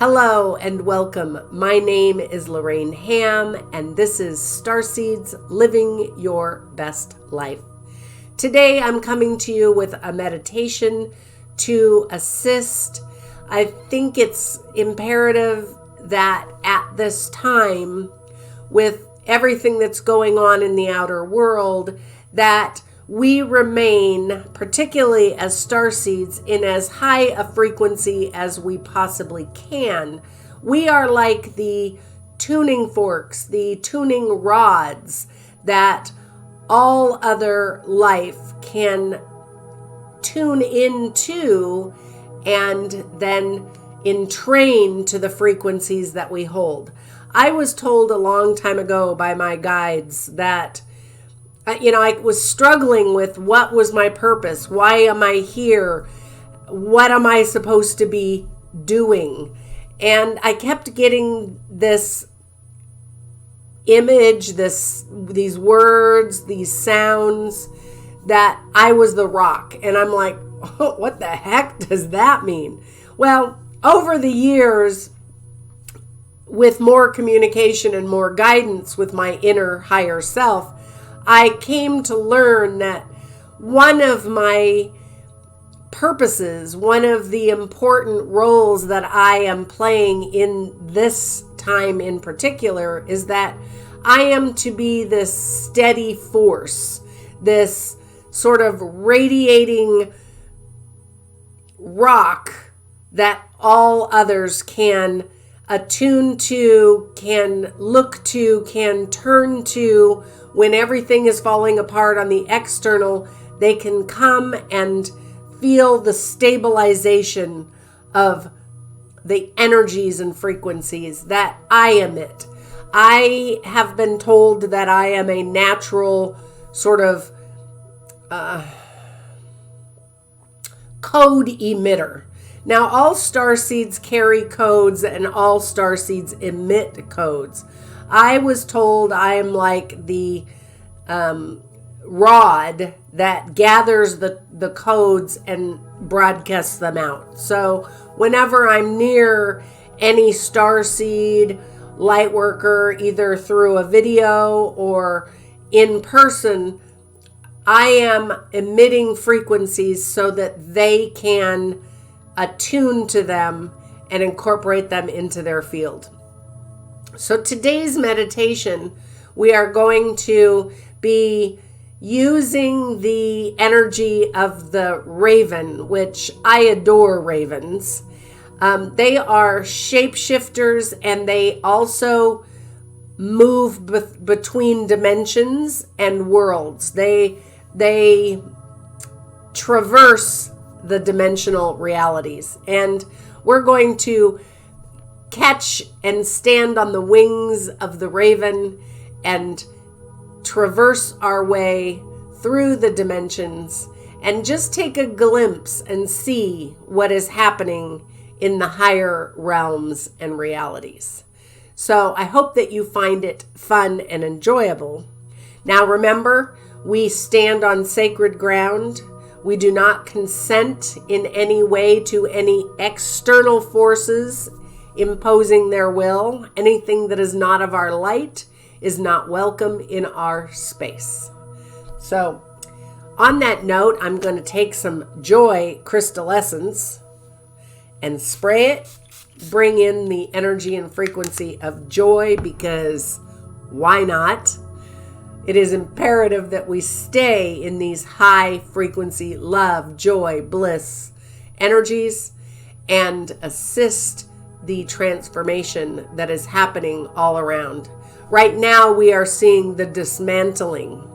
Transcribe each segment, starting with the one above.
Hello and welcome. My name is Lorrayne Ham, and this is StarSeeds Living Your Best Life. Today I'm coming to you with a meditation to assist. I think it's imperative that at this time, with everything that's going on in the outer world, that we remain, particularly as starseeds, in as high a frequency as we possibly can. We are like the tuning forks, the tuning rods that all other life can tune into and then entrain to the frequencies that we hold. I was told a long time ago by my guides that I was struggling with what was my purpose? Why am I here? What am I supposed to be doing? And I kept getting this image, these words, these sounds that I was the rock. And I'm like, oh, what the heck does that mean? Well, over the years, with more communication and more guidance with my inner higher self, I came to learn that one of my purposes, one of the important roles that I am playing in this time in particular, is that I am to be this steady force, this sort of radiating rock that all others can attune to, can look to, can turn to. When everything is falling apart on the external, they can come and feel the stabilization of the energies and frequencies that I emit. I have been told that I am a natural sort of code emitter. Now, all starseeds carry codes and all starseeds emit codes. I was told I am like the rod that gathers the codes and broadcasts them out. So whenever I'm near any starseed light worker, either through a video or in person, I am emitting frequencies so that they can attune to them and incorporate them into their field. So today's meditation, we are going to be using the energy of the raven, which I adore ravens. They are shapeshifters, and they also move between dimensions and worlds. They traverse the dimensional realities, and we're going to catch and stand on the wings of the raven and traverse our way through the dimensions and just take a glimpse and see what is happening in the higher realms and realities. So I hope that you find it fun and enjoyable. Now remember, we stand on sacred ground. We do not consent in any way to any external forces imposing their will. Anything that is not of our light is not welcome in our space. So on that note, I'm going to take some joy crystal essence and spray it, bring in the energy and frequency of joy, because why not? It is imperative that we stay in these high frequency love, joy, bliss energies and assist the transformation that is happening all around. Right now, we are seeing the dismantling.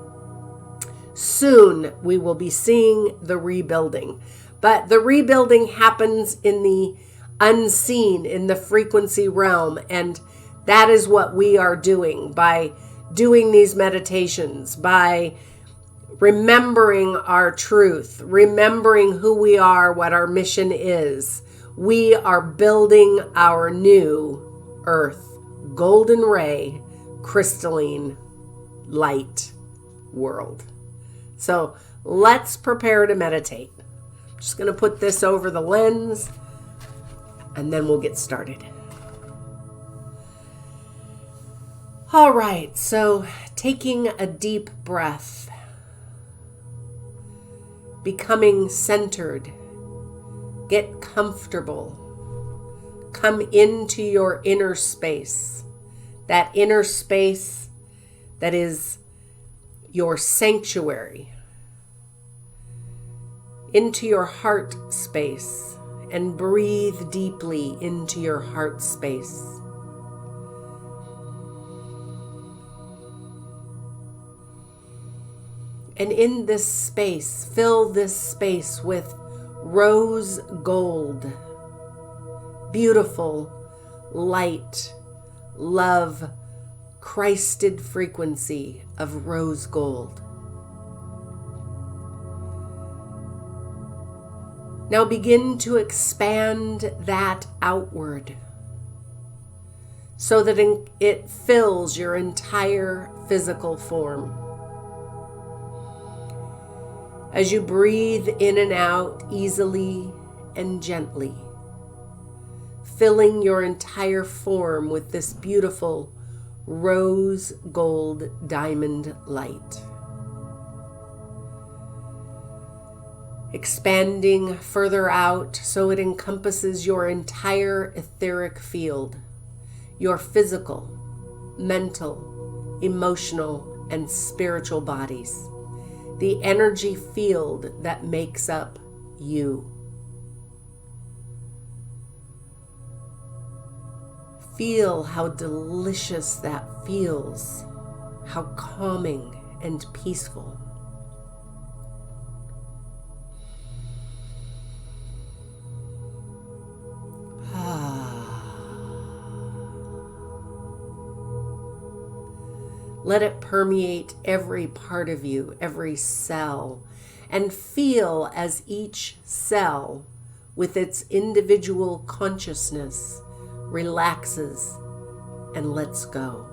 Soon, we will be seeing the rebuilding. But the rebuilding happens in the unseen, in the frequency realm. And that is what we are doing by doing these meditations, by remembering our truth, remembering who we are, what our mission is. We are building our new earth, golden ray, crystalline light world. So let's prepare to meditate. I'm just going to put this over the lens and then we'll get started. All right, so taking a deep breath, becoming centered, get comfortable, come into your inner space, that inner space that is your sanctuary, into your heart space, and breathe deeply into your heart space. And in this space, fill this space with rose gold, beautiful, light, love, Christed frequency of rose gold. Now begin to expand that outward so that it fills your entire physical form. As you breathe in and out easily and gently, filling your entire form with this beautiful rose gold diamond light. Expanding further out so it encompasses your entire etheric field, your physical, mental, emotional, and spiritual bodies, the energy field that makes up you. Feel how delicious that feels, how calming and peaceful. Let it permeate every part of you, every cell, and feel as each cell, with its individual consciousness, relaxes and lets go.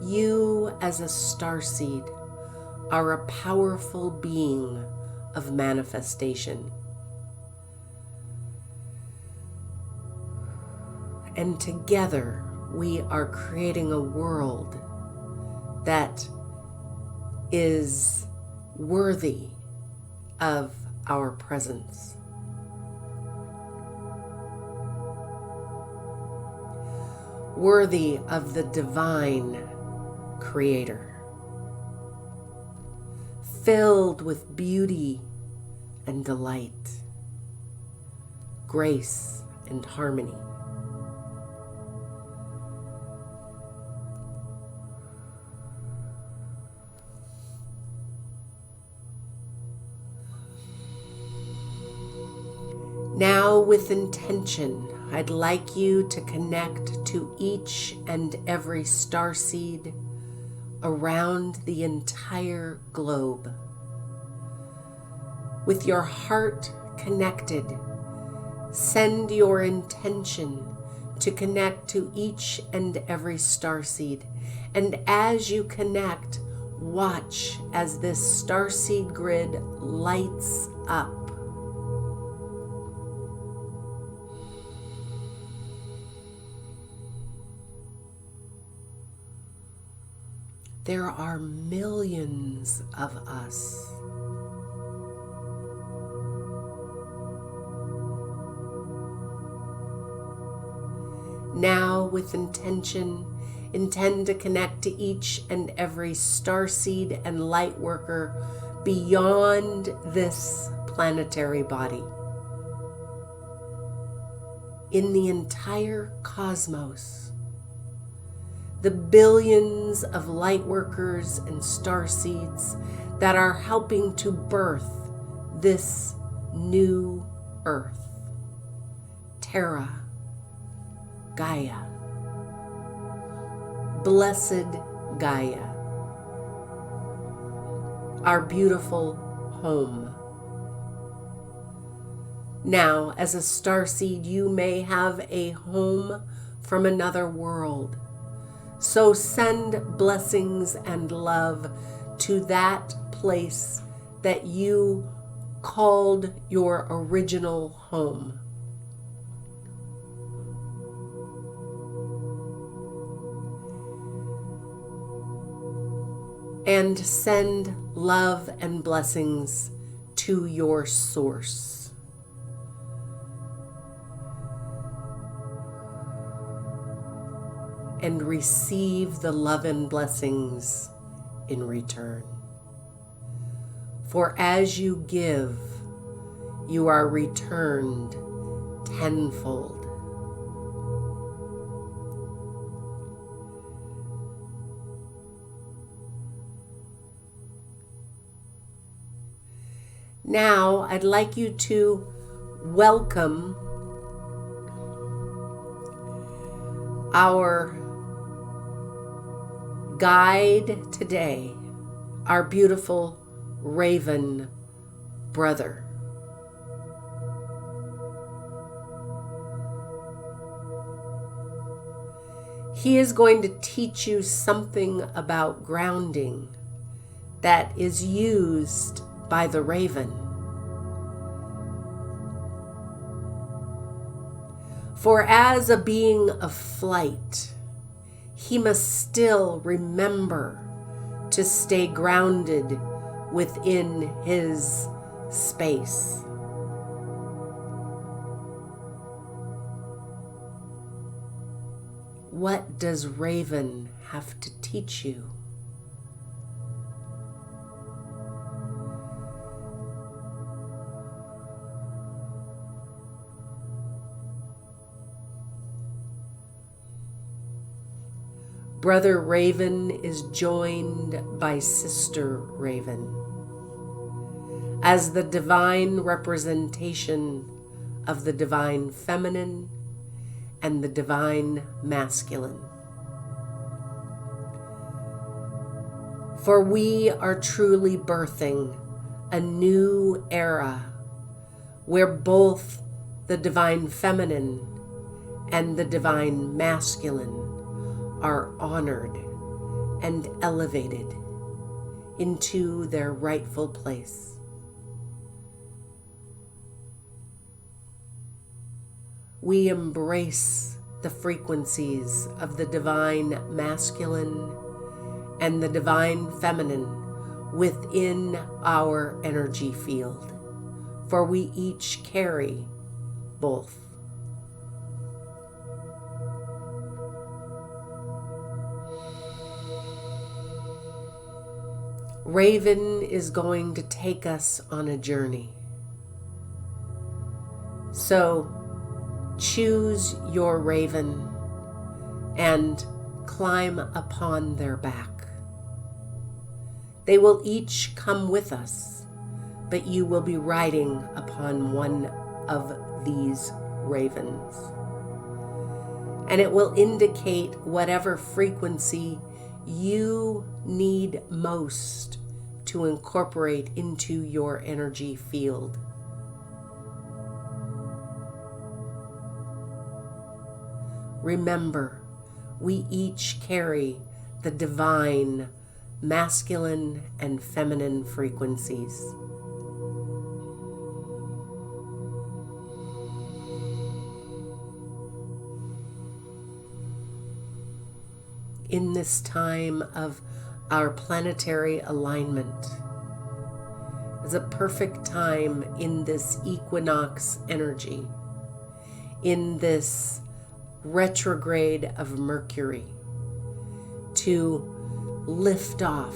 You, as a starseed, are a powerful being of manifestation. And together we are creating a world that is worthy of our presence. Worthy of the divine creator. Filled with beauty and delight, grace and harmony. Now, with intention, I'd like you to connect to each and every starseed around the entire globe. With your heart connected, send your intention to connect to each and every starseed. And as you connect, watch as this starseed grid lights up. There are millions of us. Now, with intention, intend to connect to each and every starseed and light worker beyond this planetary body. In the entire cosmos, the billions of light workers and starseeds that are helping to birth this new earth, Terra, Gaia, blessed Gaia, our beautiful home. Now, as a starseed, you may have a home from another world. So send blessings and love to that place that you called your original home. And send love and blessings to your source. And receive the love and blessings in return. For as you give, you are returned tenfold. Now, I'd like you to welcome our guide today, our beautiful Raven brother. He is going to teach you something about grounding that is used by the raven. For as a being of flight, he must still remember to stay grounded within his space. What does Raven have to teach you? Brother Raven is joined by Sister Raven as the divine representation of the divine feminine and the divine masculine. For we are truly birthing a new era where both the divine feminine and the divine masculine are honored and elevated into their rightful place. We embrace the frequencies of the divine masculine and the divine feminine within our energy field, for we each carry both. Raven is going to take us on a journey. So choose your raven and climb upon their back. They will each come with us, but you will be riding upon one of these ravens. And it will indicate whatever frequency you need most to incorporate into your energy field. Remember, we each carry the divine masculine and feminine frequencies. In this time of our planetary alignment is a perfect time in this equinox energy, in this retrograde of Mercury, to lift off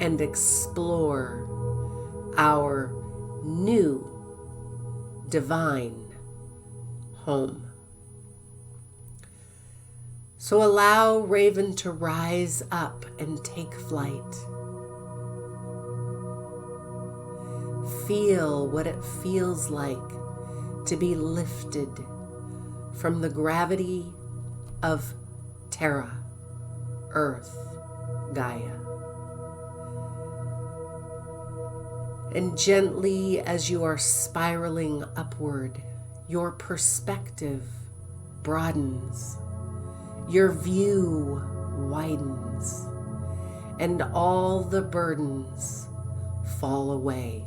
and explore our new divine home. So allow Raven to rise up and take flight. Feel what it feels like to be lifted from the gravity of Terra, Earth, Gaia. And gently, as you are spiraling upward, your perspective broadens. Your view widens, and all the burdens fall away.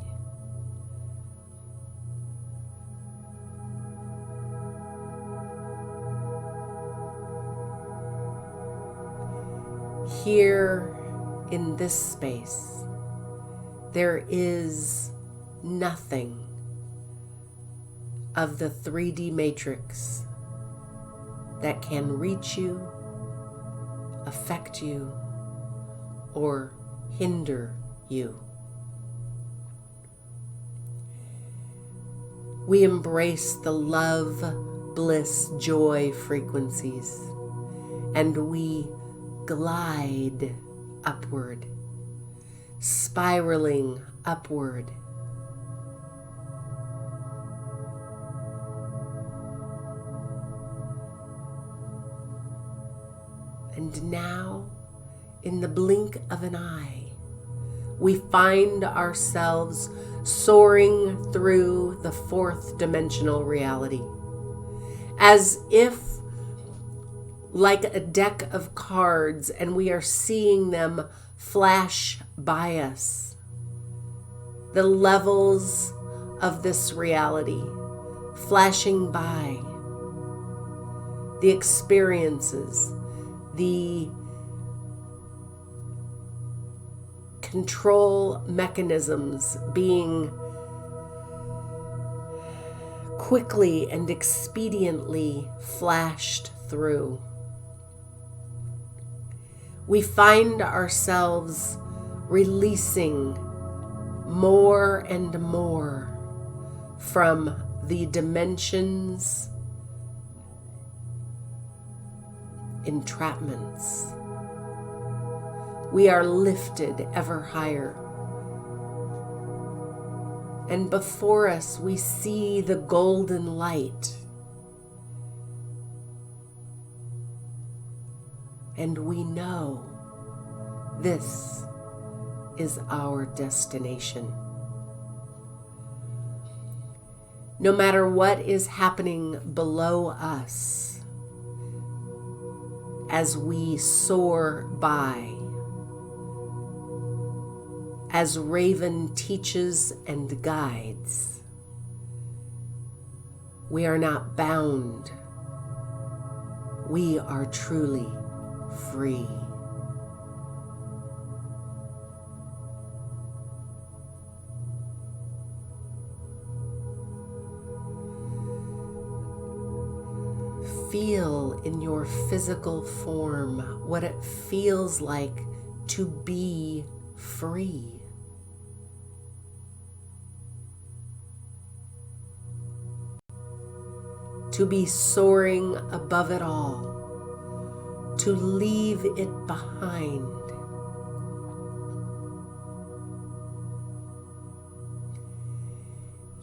Here in this space, there is nothing of the 3D matrix that can reach you, affect you, or hinder you. We embrace the love, bliss, joy frequencies, and we glide upward, spiraling upward. And now, in the blink of an eye, we find ourselves soaring through the fourth dimensional reality, as if like a deck of cards, and we are seeing them flash by us. The levels of this reality flashing by, the experiences, the control mechanisms being quickly and expediently flashed through. We find ourselves releasing more and more from the dimensions, entrapments. We are lifted ever higher. And before us, we see the golden light. And we know this is our destination. No matter what is happening below us, as we soar by, as Raven teaches and guides, we are not bound. We are truly free. Feel in your physical form what it feels like to be free. To be soaring above it all, to leave it behind.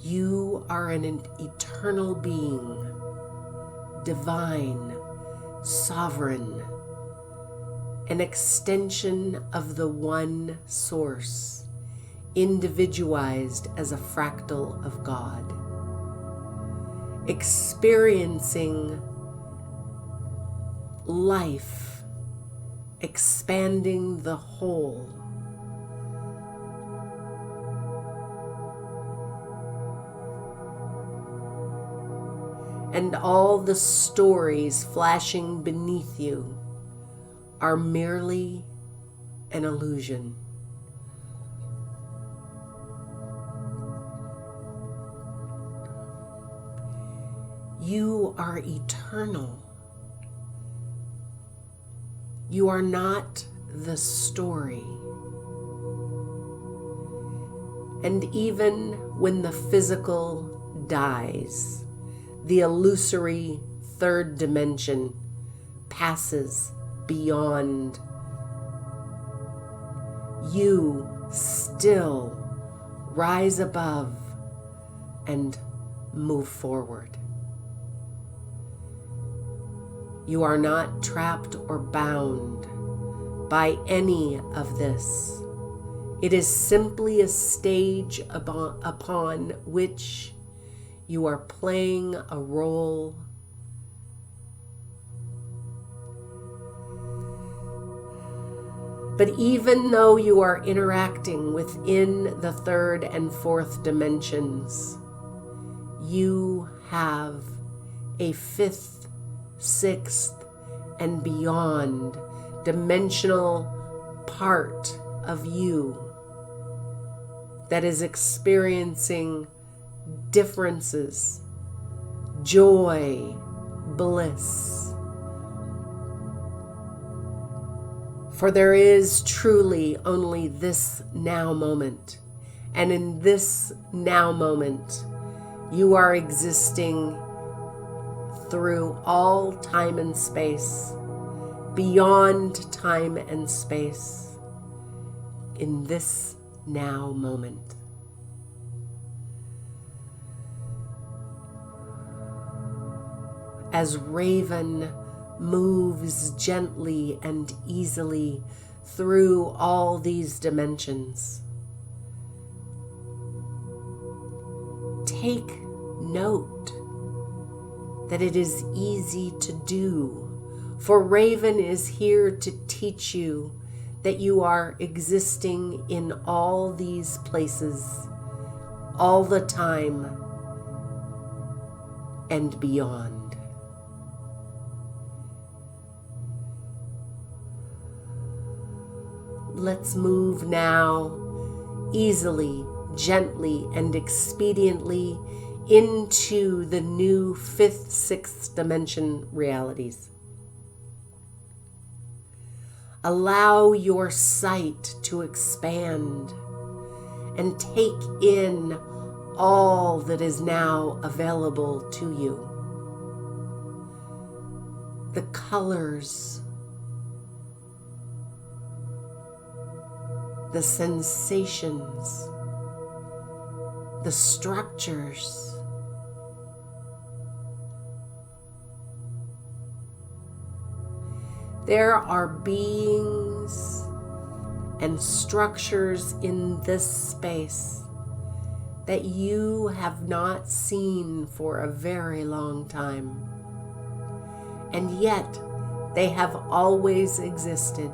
You are an eternal being, divine, sovereign, an extension of the one source, individualized as a fractal of God, experiencing life, expanding the whole. And all the stories flashing beneath you are merely an illusion. You are eternal. You are not the story. And even when the physical dies, the illusory third dimension passes beyond. You still rise above and move forward. You are not trapped or bound by any of this. It is simply a stage upon which you are playing a role But even though you are interacting within the third and fourth dimensions, you have a fifth, sixth, and beyond dimensional part of you that is experiencing differences, joy, bliss. For there is truly only this now moment. And in this now moment, you are existing through all time and space, beyond time and space, in this now moment. As Raven moves gently and easily through all these dimensions, take note that it is easy to do, for Raven is here to teach you that you are existing in all these places, all the time, and beyond. Let's move now easily, gently, and expediently into the new fifth, sixth dimension realities. Allow your sight to expand and take in all that is now available to you. The colors, the sensations, the structures, there are beings and structures in this space that you have not seen for a very long time, and yet they have always existed.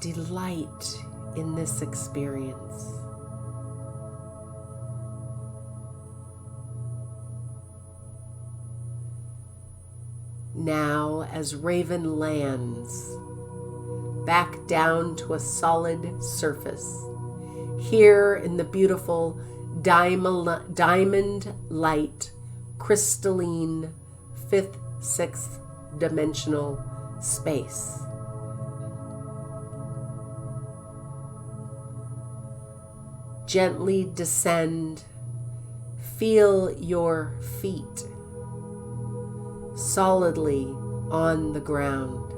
Delight in this experience. Now, as Raven lands back down to a solid surface, here in the beautiful diamond light, crystalline, fifth, sixth dimensional space. Gently descend, feel your feet solidly on the ground.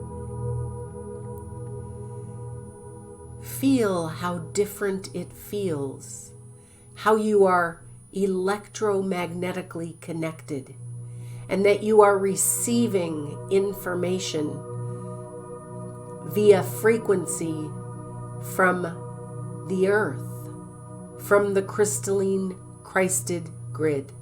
Feel how different it feels, how you are electromagnetically connected, and that you are receiving information via frequency from the earth, from the crystalline Christed grid.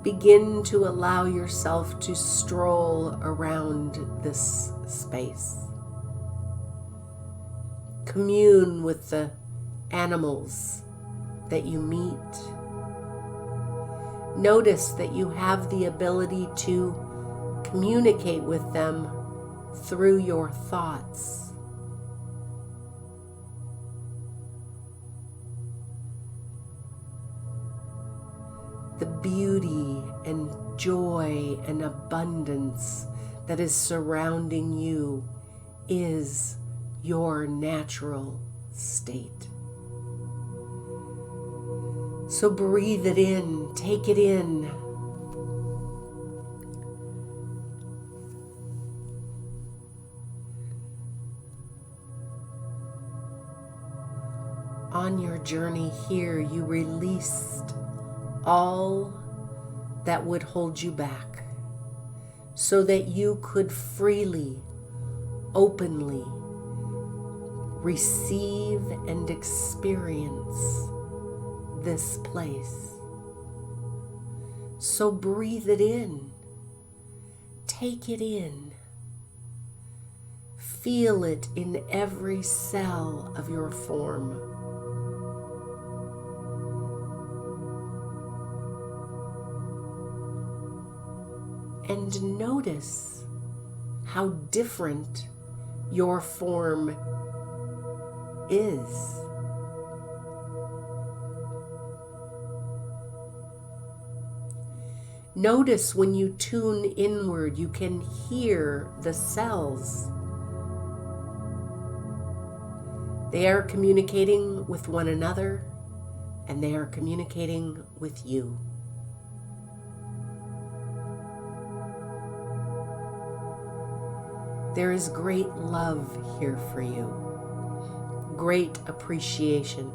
Begin to allow yourself to stroll around this space. Commune with the animals that you meet. Notice that you have the ability to communicate with them through your thoughts. The beauty and joy and abundance that is surrounding you is your natural state. So breathe it in, take it in. On your journey here, you released all that would hold you back, so that you could freely, openly receive and experience this place. So breathe it in. Take it in. Feel it in every cell of your form. And notice how different your form is. Notice when you tune inward, you can hear the cells. They are communicating with one another, and they are communicating with you. There is great love here for you, great appreciation,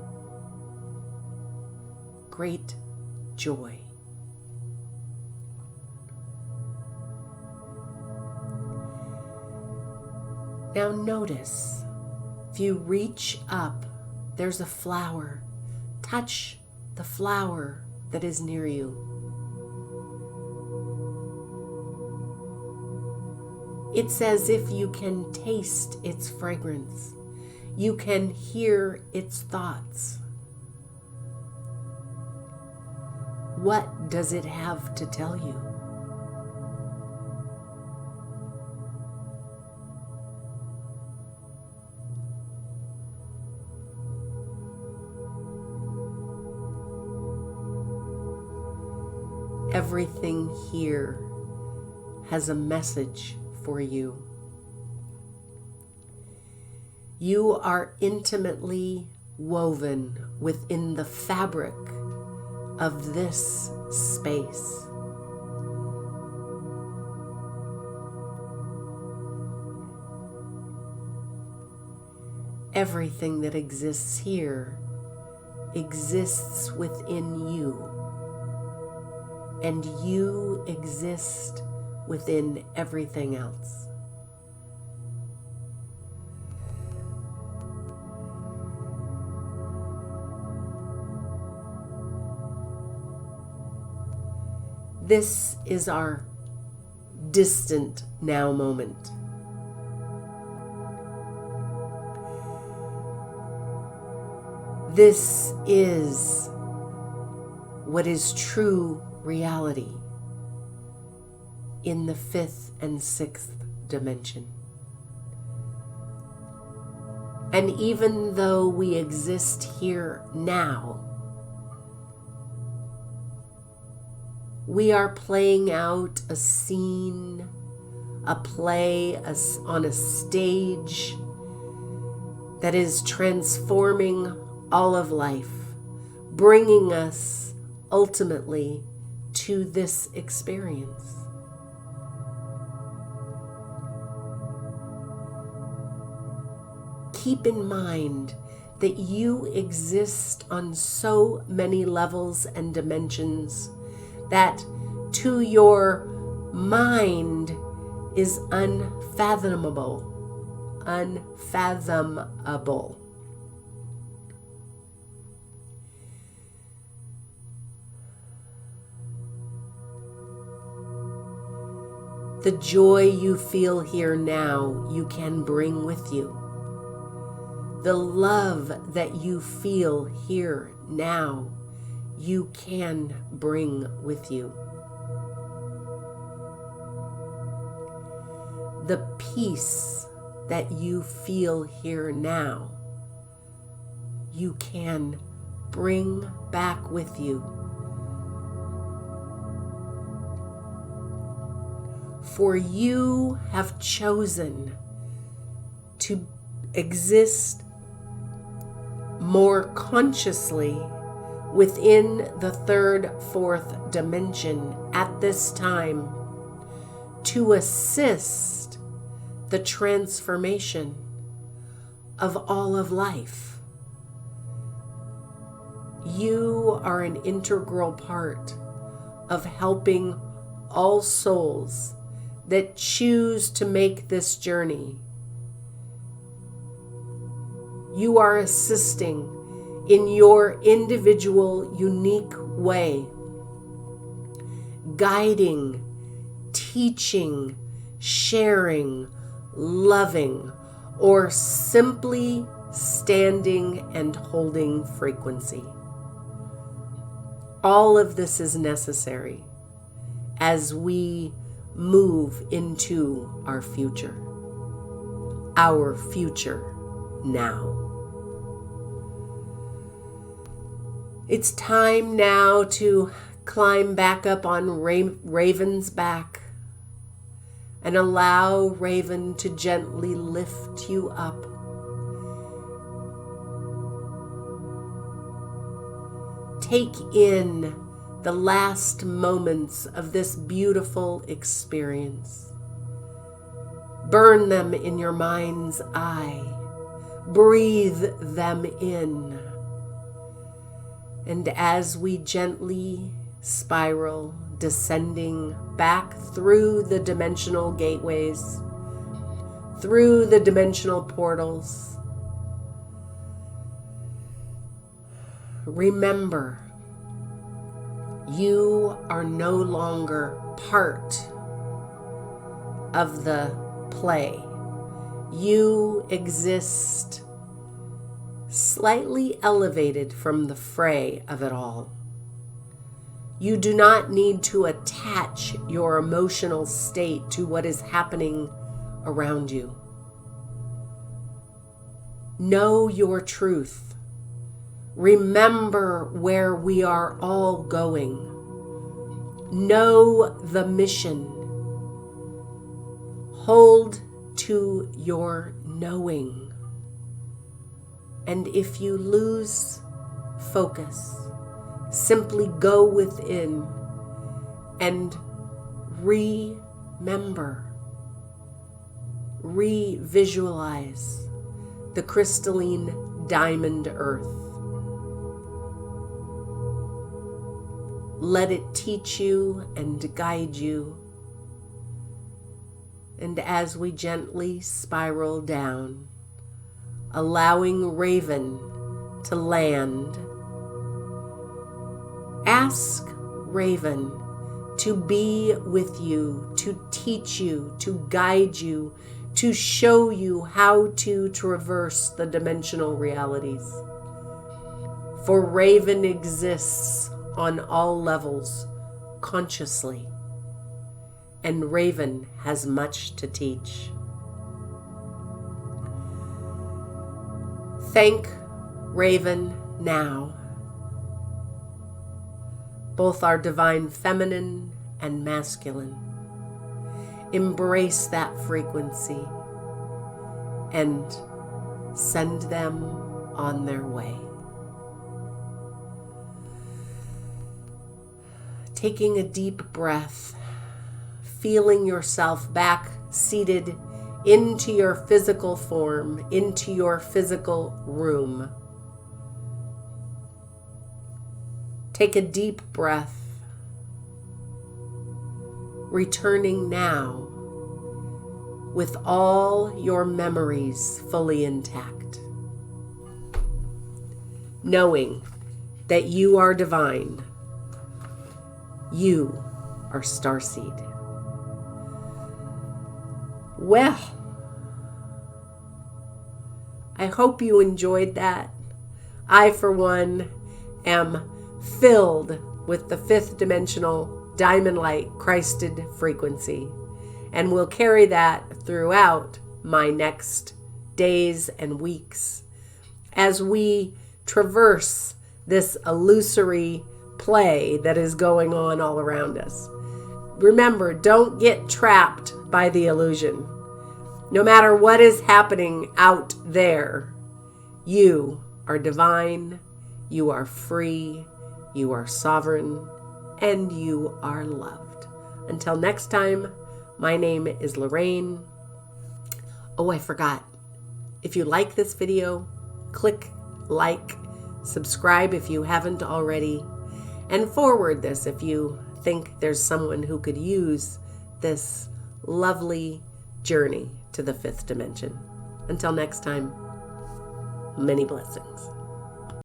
great joy. Now notice, if you reach up, there's a flower. Touch the flower that is near you. It's as if you can taste its fragrance. You can hear its thoughts. What does it have to tell you? Everything here has a message for you. You are intimately woven within the fabric of this space. Everything that exists here exists within you. And you exist within everything else. This is our distant now moment. This is what is true reality in the 5th and 6th dimension. And even though we exist here now, we are playing out a scene, a play on a stage that is transforming all of life, bringing us ultimately to this experience. Keep in mind that you exist on so many levels and dimensions that to your mind is unfathomable. The joy you feel here now, you can bring with you. The love that you feel here now, you can bring with you. The peace that you feel here now, you can bring back with you. For you have chosen to exist more consciously within the 3rd, 4th dimension at this time to assist the transformation of all of life. You are an integral part of helping all souls that choose to make this journey. You are assisting in your individual, unique way, guiding, teaching, sharing, loving, or simply standing and holding frequency. All of this is necessary as we move into our future now. It's time now to climb back up on Raven's back and allow Raven to gently lift you up. Take in the last moments of this beautiful experience. Burn them in your mind's eye. Breathe them in. And as we gently spiral, descending back through the dimensional gateways, through the dimensional portals, remember, you are no longer part of the play. You exist slightly elevated from the fray of it all. You do not need to attach your emotional state to what is happening around you. Know your truth. Remember where we are all going. Know the mission. Hold to your knowing. And if you lose focus, simply go within and remember, re-visualize the crystalline diamond earth. Let it teach you and guide you. And as we gently spiral down, allowing Raven to land, ask Raven to be with you, to teach you, to guide you, to show you how to traverse the dimensional realities. For Raven exists on all levels, consciously, and Raven has much to teach. Thank Raven now. Both are divine feminine and masculine. Embrace that frequency and send them on their way. Taking a deep breath, feeling yourself back seated into your physical form, into your physical room. Take a deep breath, returning now with all your memories fully intact, knowing that you are divine. You are starseed. Well, I hope you enjoyed that. I, for one, am filled with the fifth dimensional diamond light Christed frequency, and will carry that throughout my next days and weeks as we traverse this illusory play that is going on all around us. Remember, don't get trapped by the illusion. No matter what is happening out there, you are divine, you are free, you are sovereign, and you are loved. Until next time, my name is LorRayN. Oh, I forgot. If you like this video, click like, Subscribe if you haven't already, and forward this if you think there's someone who could use this lovely journey to the fifth dimension. Until next time, many blessings.